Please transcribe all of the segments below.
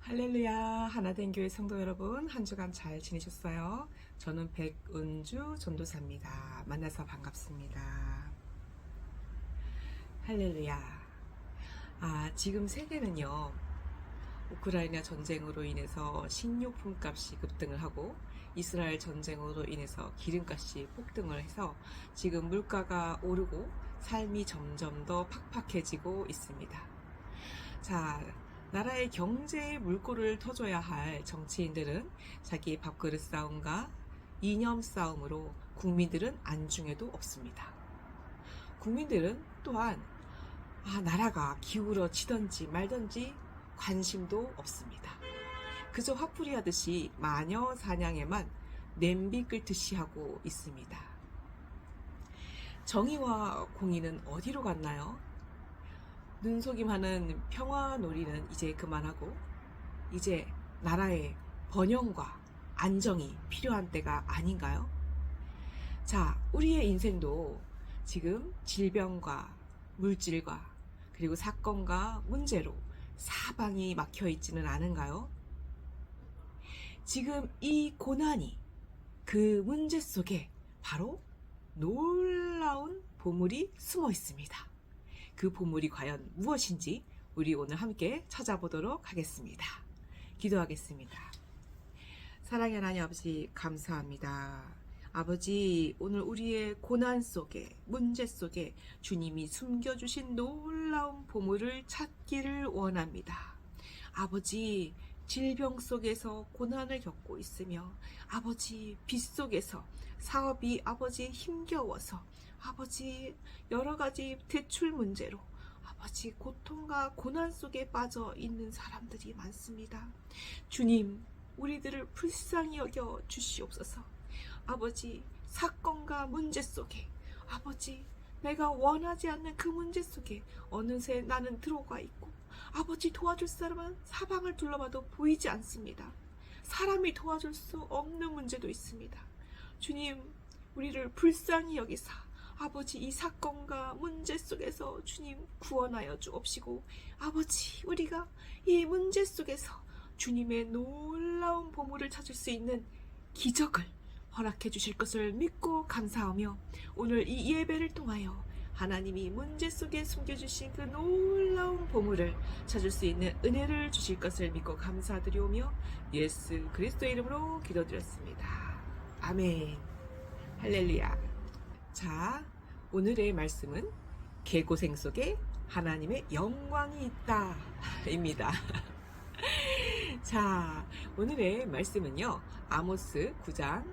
할렐루야, 하나된 교회 성도 여러분, 한 주간 잘 지내셨어요? 저는 백은주 전도사입니다. 만나서 반갑습니다. 할렐루야. 지금 세계는요, 우크라이나 전쟁으로 인해서 식료품 값이 급등을 하고 이스라엘 전쟁으로 인해서 기름값이 폭등을 해서 지금 물가가 오르고 삶이 점점 더 팍팍해지고 있습니다. 자, 나라의 경제의 물꼬를 터줘야 할 정치인들은 자기 밥그릇 싸움과 이념 싸움으로 국민들은 안중에도 없습니다. 국민들은 또한 나라가 기울어지든지 말든지 관심도 없습니다. 그저 화풀이 하듯이 마녀 사냥에만 냄비 끓듯이 하고 있습니다. 정의와 공의는 어디로 갔나요? 눈속임하는 평화놀이는 이제 그만하고 이제 나라의 번영과 안정이 필요한 때가 아닌가요? 자, 우리의 인생도 지금 질병과 물질과 그리고 사건과 문제로 사방이 막혀 있지는 않은가요? 지금 이 고난이 그 문제 속에 바로 놀라운 보물이 숨어 있습니다. 그 보물이 과연 무엇인지 우리 오늘 함께 찾아보도록 하겠습니다. 기도하겠습니다. 사랑의 하나님 아버지, 감사합니다. 아버지, 오늘 우리의 고난 속에, 문제 속에 주님이 숨겨주신 놀라운 보물을 찾기를 원합니다. 아버지, 질병 속에서 고난을 겪고 있으며 아버지, 빚 속에서 사업이 아버지 힘겨워서 아버지, 여러 가지 대출 문제로 아버지, 고통과 고난 속에 빠져 있는 사람들이 많습니다. 주님, 우리들을 불쌍히 여겨 주시옵소서. 아버지, 사건과 문제 속에 아버지, 내가 원하지 않는 그 문제 속에 어느새 나는 들어가 있고 아버지, 도와줄 사람은 사방을 둘러봐도 보이지 않습니다. 사람이 도와줄 수 없는 문제도 있습니다. 주님, 우리를 불쌍히 여기사 아버지, 이 사건과 문제 속에서 주님 구원하여 주옵시고 아버지, 우리가 이 문제 속에서 주님의 놀라운 보물을 찾을 수 있는 기적을 허락해 주실 것을 믿고 감사하며 오늘 이 예배를 통하여 하나님이 문제 속에 숨겨주신 그 놀라운 보물을 찾을 수 있는 은혜를 주실 것을 믿고 감사드리오며 예수 그리스도의 이름으로 기도드렸습니다. 아멘. 할렐루야. 자, 오늘의 말씀은 개고생 속에 하나님의 영광이 있다 입니다. 자, 오늘의 말씀은요, 아모스 9장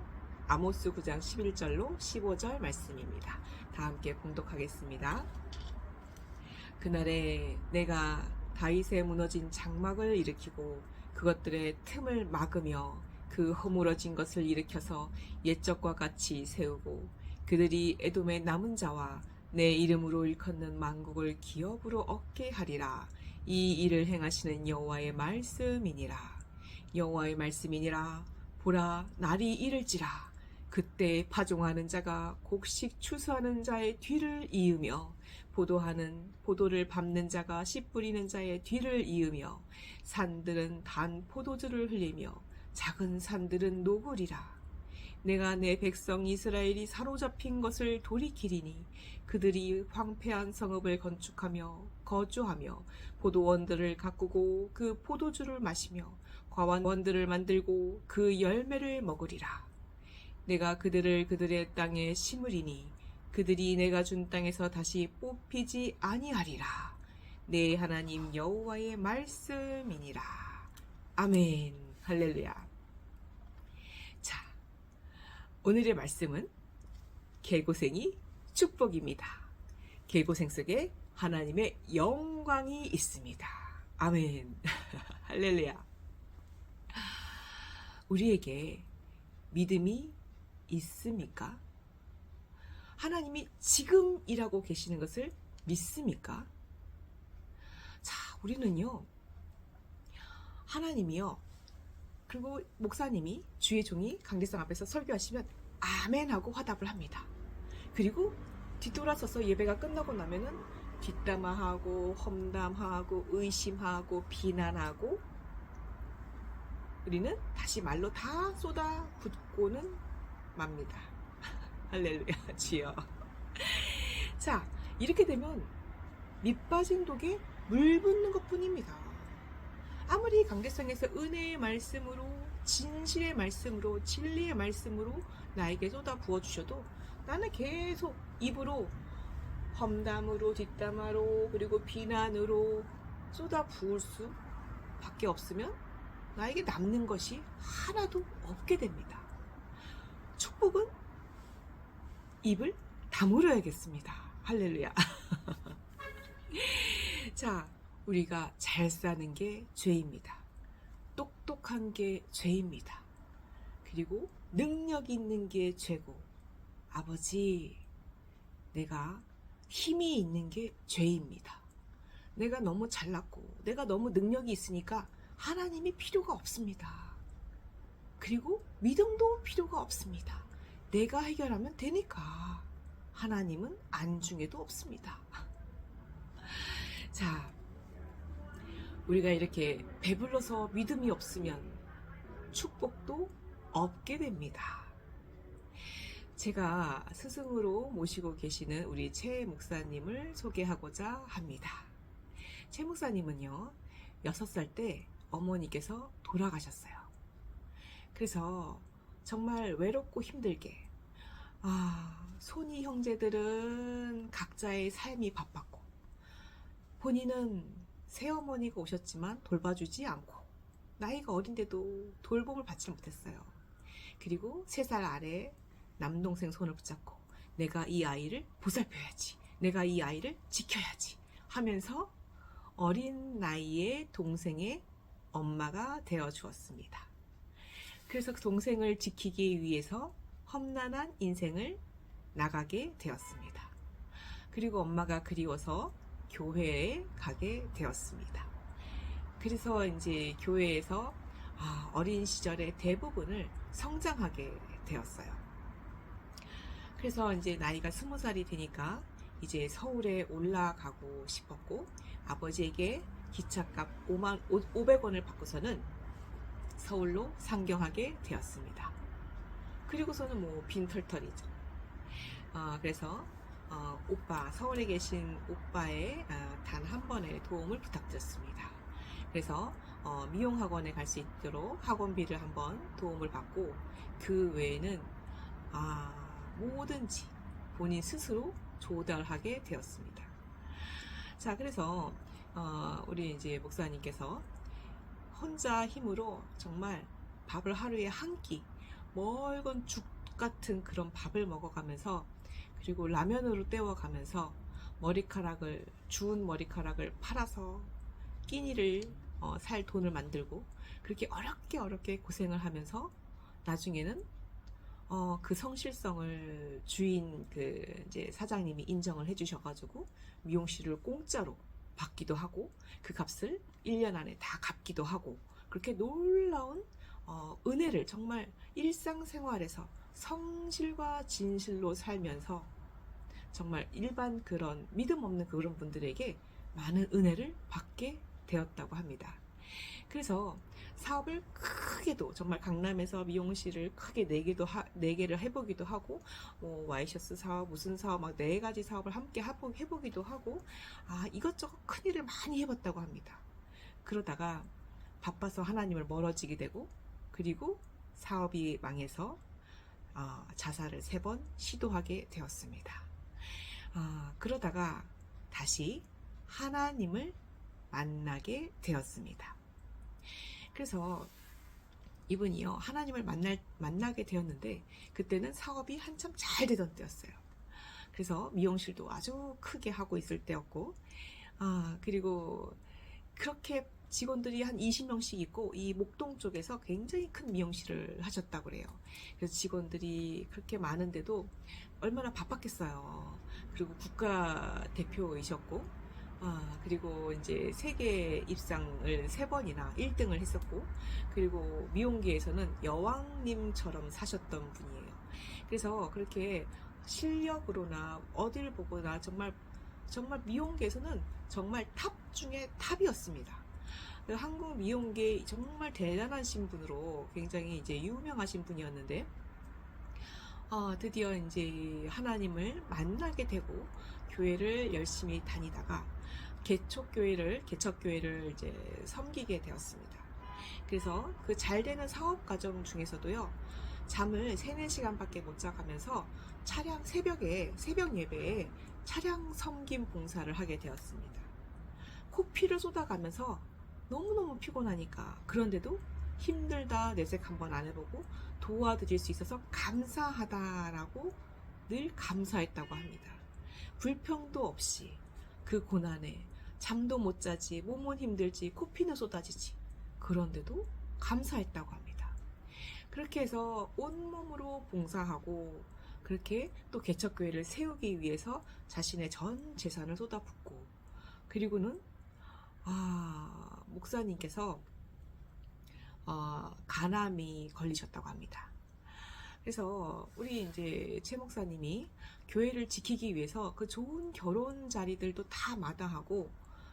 11절로 15절 말씀입니다. 다 함께 봉독하겠습니다. 그날에 내가 다윗의 무너진 장막을 일으키고 그것들의 틈을 막으며 그 허물어진 것을 일으켜서 옛적과 같이 세우고 그들이 에돔의 남은 자와 내 이름으로 일컫는 만국을 기업으로 얻게 하리라. 이 일을 행하시는 여호와의 말씀이니라. 여호와의 말씀이니라. 보라, 날이 이를지라. 그때 파종하는 자가 곡식 추수하는 자의 뒤를 이으며 포도를 밟는 자가 씨 뿌리는 자의 뒤를 이으며 산들은 단 포도주를 흘리며 작은 산들은 녹으리라. 내가 내 백성 이스라엘이 사로잡힌 것을 돌이키리니 그들이 황폐한 성읍을 건축하며 거주하며 포도원들을 가꾸고 그 포도주를 마시며 과원들을 만들고 그 열매를 먹으리라. 내가 그들을 그들의 땅에 심으리니 그들이 내가 준 땅에서 다시 뽑히지 아니하리라. 내 하나님 여호와의 말씀이니라. 아멘. 할렐루야. 자, 오늘의 말씀은 개고생이 축복입니다. 개고생 속에 하나님의 영광이 있습니다. 아멘. 할렐루야. 우리에게 믿음이 있습니까? 하나님이 지금 일하고 계시는 것을 믿습니까? 자, 우리는요, 하나님이요, 그리고 목사님이, 주의 종이 강대상 앞에서 설교하시면 아멘 하고 화답을 합니다. 그리고 뒤돌아서서 예배가 끝나고 나면은 뒷담화하고 험담하고 의심하고 비난하고 우리는 다시 말로 다 쏟아 붓고는 맙니다. 할렐루야, 주여. 자, 이렇게 되면 밑빠진 독에 물 붓는 것 뿐입니다. 아무리 강대상에서 은혜의 말씀으로, 진실의 말씀으로, 진리의 말씀으로 나에게 쏟아 부어주셔도 나는 계속 입으로 험담으로, 뒷담화로, 그리고 비난으로 쏟아 부을 수 밖에 없으면 나에게 남는 것이 하나도 없게 됩니다. 축복은 입을 다물어야겠습니다. 할렐루야. 자, 우리가 잘 사는 게 죄입니다. 똑똑한 게 죄입니다. 그리고 능력 있는 게 죄고, 아버지, 내가 힘이 있는 게 죄입니다. 내가 너무 잘났고, 내가 너무 능력이 있으니까 하나님이 필요가 없습니다. 그리고 믿음도 필요가 없습니다. 내가 해결하면 되니까 하나님은 안중에도 없습니다. 자, 우리가 이렇게 배불러서 믿음이 없으면 축복도 없게 됩니다. 제가 스승으로 모시고 계시는 우리 최 목사님을 소개하고자 합니다. 최 목사님은요, 6살 때 어머니께서 돌아가셨어요. 그래서 정말 외롭고 힘들게, 손이 형제들은 각자의 삶이 바빴고, 본인은 새어머니가 오셨지만 돌봐주지 않고, 나이가 어린데도 돌봄을 받지 못했어요. 그리고 3살 아래 남동생 손을 붙잡고, 내가 이 아이를 보살펴야지, 내가 이 아이를 지켜야지 하면서 어린 나이에 동생의 엄마가 되어 주었습니다. 그래서 동생을 지키기 위해서 험난한 인생을 나가게 되었습니다. 그리고 엄마가 그리워서 교회에 가게 되었습니다. 그래서 이제 교회에서 어린 시절의 대부분을 성장하게 되었어요. 그래서 이제 나이가 20살이 되니까 이제 서울에 올라가고 싶었고, 아버지에게 기차값 500원을 받고서는 서울로 상경하게 되었습니다. 그리고서는 뭐 빈털털이죠. 그래서 서울에 계신 오빠의 단 한 번의 도움을 부탁드렸습니다. 그래서 미용학원에 갈 수 있도록 학원비를 한번 도움을 받고, 그 외에는 뭐든지 본인 스스로 조달하게 되었습니다. 자, 그래서 우리 이제 목사님께서 혼자 힘으로 정말 밥을 하루에 한 끼, 멀건 죽 같은 그런 밥을 먹어가면서, 그리고 라면으로 때워가면서 주운 머리카락을 팔아서 끼니를 살 돈을 만들고, 그렇게 어렵게 고생을 하면서 나중에는 그 성실성을 주인 이제 사장님이 인정을 해주셔가지고 미용실을 공짜로 받기도 하고, 그 값을 1년 안에 다 갚기도 하고, 그렇게 놀라운 은혜를 정말 일상생활에서 성실과 진실로 살면서 정말 일반 그런 믿음 없는 그런 분들에게 많은 은혜를 받게 되었다고 합니다. 그래서 사업을 크게도, 정말 강남에서 미용실을 크게 4개를 해보기도 하고, 와이셔츠 사업, 무슨 사업, 막 4가지 사업을 함께 해보기도 하고, 이것저것 큰일을 많이 해봤다고 합니다. 그러다가 바빠서 하나님을 멀어지게 되고, 그리고 사업이 망해서 자살을 3번 시도하게 되었습니다. 그러다가 다시 하나님을 만나게 되었습니다. 그래서 이분이요, 하나님을 만나게 되었는데, 그때는 사업이 한참 잘 되던 때였어요. 그래서 미용실도 아주 크게 하고 있을 때였고, 그리고 그렇게 직원들이 한 20명씩 있고, 이 목동 쪽에서 굉장히 큰 미용실을 하셨다고 그래요. 그래서 직원들이 그렇게 많은데도 얼마나 바빴겠어요. 그리고 국가 대표이셨고, 그리고 이제 세계 입상을 3번이나 1등을 했었고, 그리고 미용계에서는 여왕님처럼 사셨던 분이에요. 그래서 그렇게 실력으로나 어딜 보거나 정말 미용계에서는 정말 탑 중에 탑이었습니다. 한국 미용계 정말 대단하신 분으로 굉장히 이제 유명하신 분이었는데, 드디어 이제 하나님을 만나게 되고 교회를 열심히 다니다가 개척교회를 이제 섬기게 되었습니다. 그래서 그 잘 되는 사업 과정 중에서도요, 잠을 3, 4시간밖에 못 자가면서 새벽 예배에 차량 섬김 봉사를 하게 되었습니다. 코피를 쏟아가면서 너무너무 피곤하니까, 그런데도 힘들다 내색 한번 안 해보고 도와드릴 수 있어서 감사하다라고 늘 감사했다고 합니다. 불평도 없이 그 고난에 잠도 못 자지, 몸은 힘들지, 코피는 쏟아지지, 그런데도 감사했다고 합니다. 그렇게 해서 온몸으로 봉사하고, 그렇게 또 개척교회를 세우기 위해서 자신의 전 재산을 쏟아붓고, 그리고는 목사님께서 간암이 걸리셨다고 합니다. 그래서 우리 이제 최 목사님이 교회를 지키기 위해서 그 좋은 결혼 자리들도 다 마다하고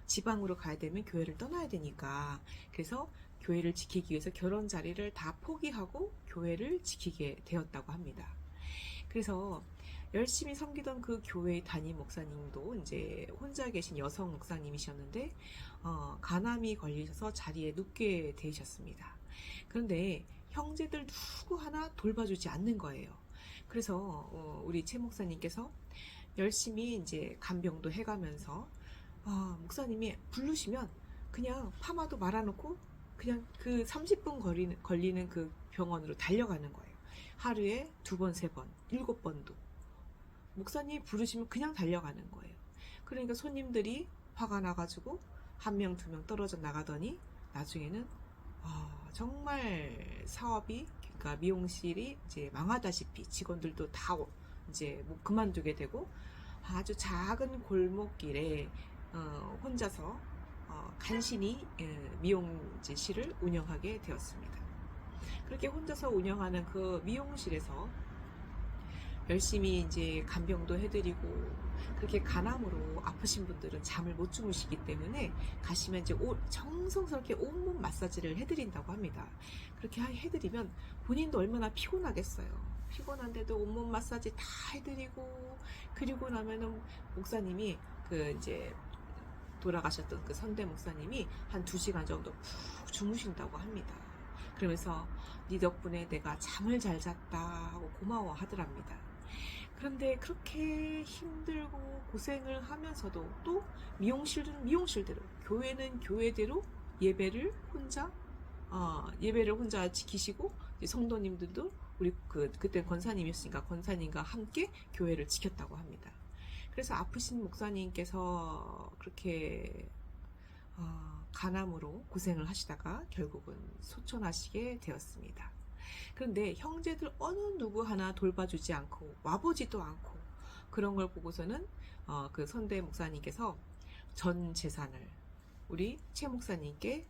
지방으로 가야 되면 교회를 떠나야 되니까, 그래서 교회를 지키기 위해서 결혼 자리를 다 포기하고 교회를 지키게 되었다고 합니다. 그래서 열심히 섬기던 그 교회 담임 목사님도 이제 혼자 계신 여성 목사님이셨는데, 간암이 걸리셔서 자리에 눕게 되셨습니다. 그런데 형제들 누구 하나 돌봐주지 않는 거예요. 그래서 우리 최 목사님께서 열심히 이제 간병도 해가면서, 목사님이 부르시면 그냥 파마도 말아놓고 그냥 그 30분 걸리는 그 병원으로 달려가는 거예요. 하루에 2번, 3번, 7번도. 목사님이 부르시면 그냥 달려가는 거예요. 그러니까 손님들이 화가 나가지고 1명, 2명 떨어져 나가더니 나중에는 정말 사업이, 그러니까 미용실이 이제 망하다시피 직원들도 다 이제 뭐 그만두게 되고, 아주 작은 골목길에 혼자서 간신히 미용실을 운영하게 되었습니다. 그렇게 혼자서 운영하는 그 미용실에서 열심히 이제 간병도 해드리고, 그렇게 간암으로 아프신 분들은 잠을 못 주무시기 때문에 가시면 이제 정성스럽게 온몸 마사지를 해드린다고 합니다. 그렇게 해드리면 본인도 얼마나 피곤하겠어요. 피곤한데도 온몸 마사지 다 해드리고, 그리고 나면은 목사님이 그 이제 돌아가셨던 그 선대 목사님이 한 2시간 정도 푹 주무신다고 합니다. 그러면서 네 덕분에 내가 잠을 잘 잤다 하고 고마워 하더랍니다. 그런데 그렇게 힘들고 고생을 하면서도 또 미용실은 미용실대로, 교회는 교회대로 예배를 혼자 지키시고, 성도님들도 우리 그때 권사님이었으니까 권사님과 함께 교회를 지켰다고 합니다. 그래서 아프신 목사님께서 그렇게 간암으로 고생을 하시다가 결국은 소천하시게 되었습니다. 그런데 형제들 어느 누구 하나 돌봐주지 않고 와보지도 않고, 그런 걸 보고서는 그 선대 목사님께서 전 재산을 우리 최 목사님께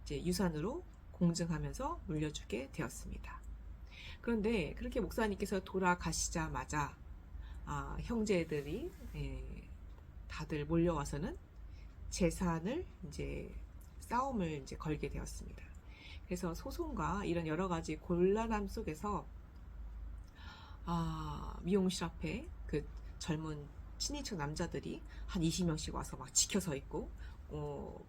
이제 유산으로 공증하면서 물려주게 되었습니다. 그런데 그렇게 목사님께서 돌아가시자마자 형제들이 다들 몰려와서는 재산을 이제 싸움을 이제 걸게 되었습니다. 그래서 소송과 이런 여러 가지 곤란함 속에서 미용실 앞에 그 젊은 친인척 남자들이 한 20명씩 와서 막 지켜서 있고,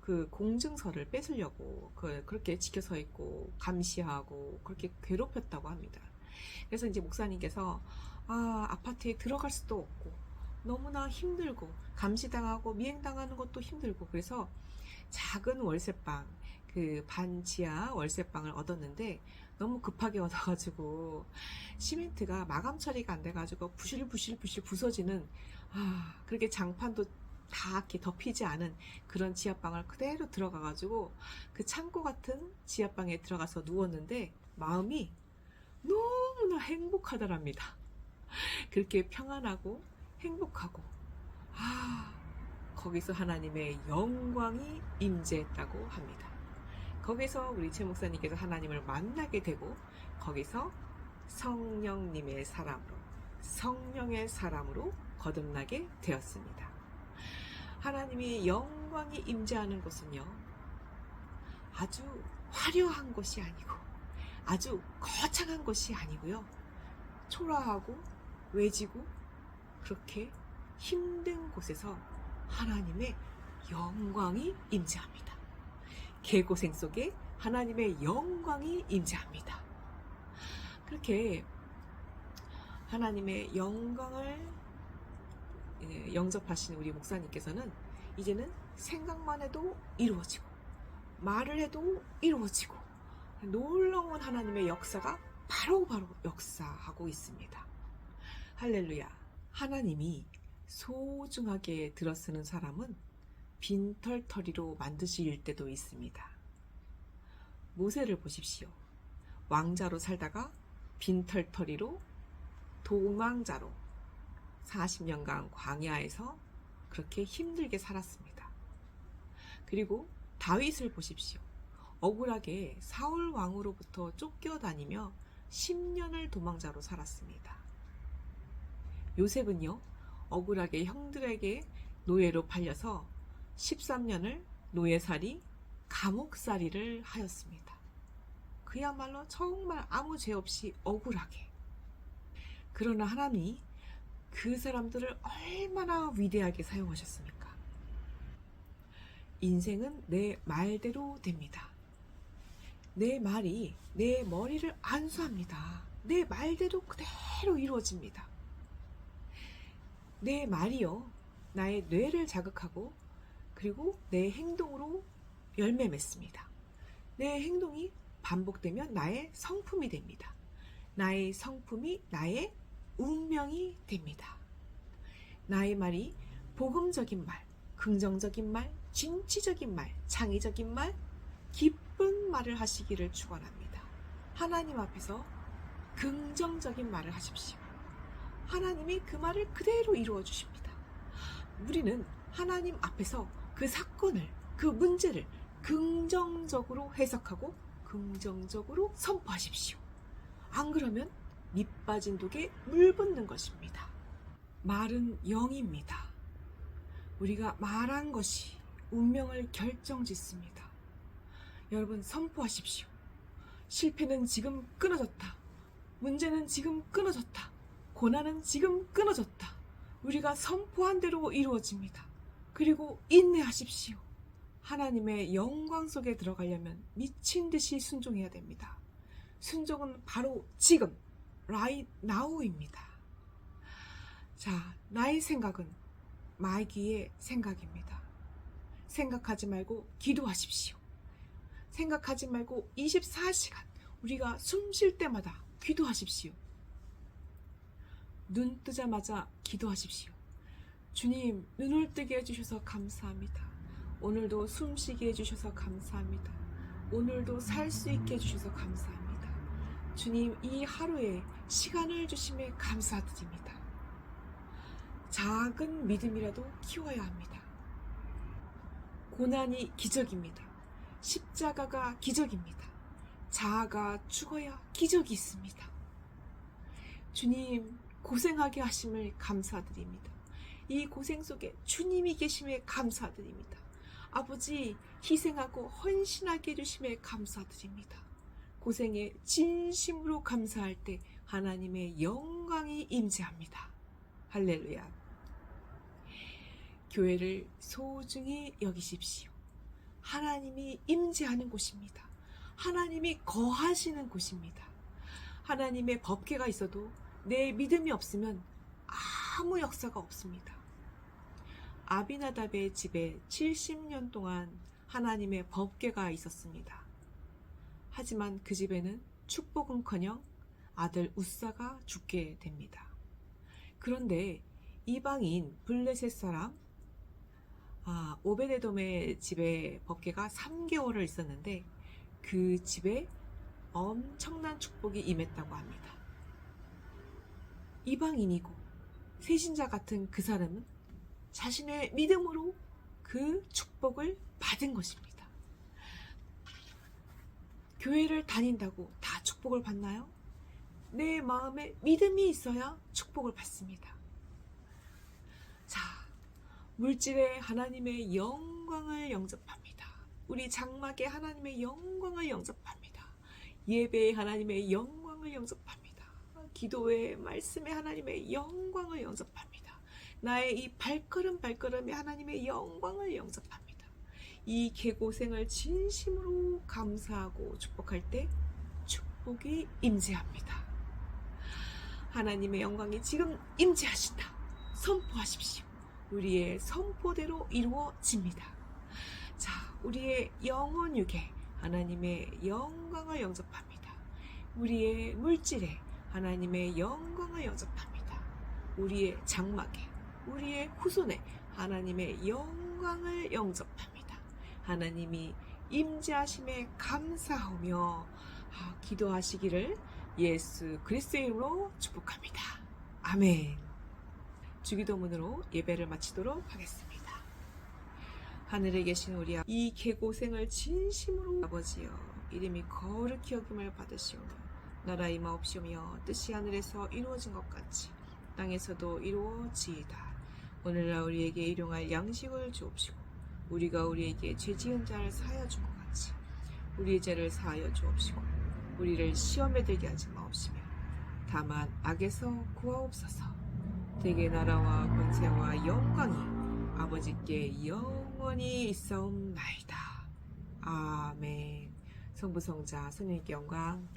그 공증서를 뺏으려고 그렇게 지켜서 있고 감시하고 그렇게 괴롭혔다고 합니다. 그래서 이제 목사님께서 아파트에 들어갈 수도 없고 너무나 힘들고 감시당하고 미행당하는 것도 힘들고, 그래서 작은 월세방, 그 반지하 월세방을 얻었는데 너무 급하게 얻어가지고 시멘트가 마감 처리가 안 돼가지고 부실부실 부서지는, 그렇게 장판도 다 이렇게 덮이지 않은 그런 지하방을 그대로 들어가가지고 그 창고 같은 지하방에 들어가서 누웠는데 마음이 너무나 행복하더랍니다. 그렇게 평안하고 행복하고, 거기서 하나님의 영광이 임재했다고 합니다. 거기서 우리 최 목사님께서 하나님을 만나게 되고, 거기서 성령의 사람으로 거듭나게 되었습니다. 하나님이 영광이 임재하는 곳은요, 아주 화려한 것이 아니고 아주 거창한 것이 아니고요. 초라하고 외지고 그렇게 힘든 곳에서 하나님의 영광이 임재합니다. 개고생 속에 하나님의 영광이 임재합니다. 그렇게 하나님의 영광을 영접하신 우리 목사님께서는 이제는 생각만 해도 이루어지고 말을 해도 이루어지고 놀라운 하나님의 역사가 바로바로 역사하고 있습니다. 할렐루야. 하나님이 소중하게 들어쓰는 사람은 빈털터리로 만드실 때도 있습니다. 모세를 보십시오. 왕자로 살다가 빈털터리로 도망자로 40년간 광야에서 그렇게 힘들게 살았습니다. 그리고 다윗을 보십시오. 억울하게 사울 왕으로부터 쫓겨다니며 10년을 도망자로 살았습니다. 요셉은요, 억울하게 형들에게 노예로 팔려서 13년을 노예살이, 감옥살이를 하였습니다. 그야말로 정말 아무 죄 없이 억울하게. 그러나 하나님이 그 사람들을 얼마나 위대하게 사용하셨습니까? 인생은 내 말대로 됩니다. 내 말이 내 머리를 안수합니다. 내 말대로 그대로 이루어집니다. 내 말이요, 나의 뇌를 자극하고 그리고 내 행동으로 열매 맺습니다. 내 행동이 반복되면 나의 성품이 됩니다. 나의 성품이 나의 운명이 됩니다. 나의 말이 복음적인 말, 긍정적인 말, 진취적인 말, 창의적인 말, 기쁜 말을 하시기를 축원합니다. 하나님 앞에서 긍정적인 말을 하십시오. 하나님이 그 말을 그대로 이루어 주십니다. 우리는 하나님 앞에서 그 사건을, 그 문제를 긍정적으로 해석하고 긍정적으로 선포하십시오. 안 그러면 밑 빠진 독에 물 붓는 것입니다. 말은 영입니다. 우리가 말한 것이 운명을 결정짓습니다. 여러분 선포하십시오. 실패는 지금 끊어졌다. 문제는 지금 끊어졌다. 고난은 지금 끊어졌다. 우리가 선포한 대로 이루어집니다. 그리고 인내하십시오. 하나님의 영광 속에 들어가려면 미친 듯이 순종해야 됩니다. 순종은 바로 지금, right now입니다. 자, 나의 생각은 마귀의 생각입니다. 생각하지 말고 기도하십시오. 생각하지 말고 24시간 우리가 숨 쉴 때마다 기도하십시오. 눈 뜨자마자 기도하십시오. 주님, 눈을 뜨게 해주셔서 감사합니다. 오늘도 숨쉬게 해주셔서 감사합니다. 오늘도 살 수 있게 해주셔서 감사합니다. 주님, 이 하루에 시간을 주심에 감사드립니다. 작은 믿음이라도 키워야 합니다. 고난이 기적입니다. 십자가가 기적입니다. 자아가 죽어야 기적이 있습니다. 주님, 고생하게 하심을 감사드립니다. 이 고생 속에 주님이 계심에 감사드립니다. 아버지, 희생하고 헌신하게 해주심에 감사드립니다. 고생에 진심으로 감사할 때 하나님의 영광이 임재합니다. 할렐루야. 교회를 소중히 여기십시오. 하나님이 임재하는 곳입니다. 하나님이 거하시는 곳입니다. 하나님의 법궤가 있어도 내 믿음이 없으면 아무 역사가 없습니다. 아비나답의 집에 70년 동안 하나님의 법궤가 있었습니다. 하지만 그 집에는 축복은커녕 아들 우사가 죽게 됩니다. 그런데 이방인 블레셋 사람 오베데돔의 집에 법궤가 3개월을 있었는데 그 집에 엄청난 축복이 임했다고 합니다. 이방인이고 세신자 같은 그 사람은 자신의 믿음으로 그 축복을 받은 것입니다. 교회를 다닌다고 다 축복을 받나요? 내 마음에 믿음이 있어야 축복을 받습니다. 자, 물질의 하나님의 영광을 영접합니다. 우리 장막에 하나님의 영광을 영접합니다. 예배에 하나님의 영광을 영접합니다. 기도에 말씀에 하나님의 영광을 영접합니다. 나의 이 발걸음에 하나님의 영광을 영접합니다. 이 개고생을 진심으로 감사하고 축복할 때 축복이 임재합니다. 하나님의 영광이 지금 임재하신다. 선포하십시오. 우리의 선포대로 이루어집니다. 자, 우리의 영혼육에 하나님의 영광을 영접합니다. 우리의 물질에 하나님의 영광을 영접합니다. 우리의 장막에, 우리의 후손에 하나님의 영광을 영접합니다. 하나님이 임재하심에 감사하며 기도하시기를 예수 그리스도의 이름으로 축복합니다. 아멘. 주기도문으로 예배를 마치도록 하겠습니다. 하늘에 계신 우리 이 개고생을 진심으로 아버지여 이름이 거룩히 여김을 받으시오며 나라 임하옵시오며 뜻이 하늘에서 이루어진 것 같이 땅에서도 이루어지이다. 오늘날 우리에게 일용할 양식을 주옵시고 우리가 우리에게 죄 지은 자를 사하여 준 것 같이 우리의 죄를 사하여 주옵시고 우리를 시험에 들게 하지 마옵시며 다만 악에서 구하옵소서. 대개 나라와 권세와 영광이 아버지께 영원히 있사옵나이다. 아멘. 성부 성자 성령님께 영광.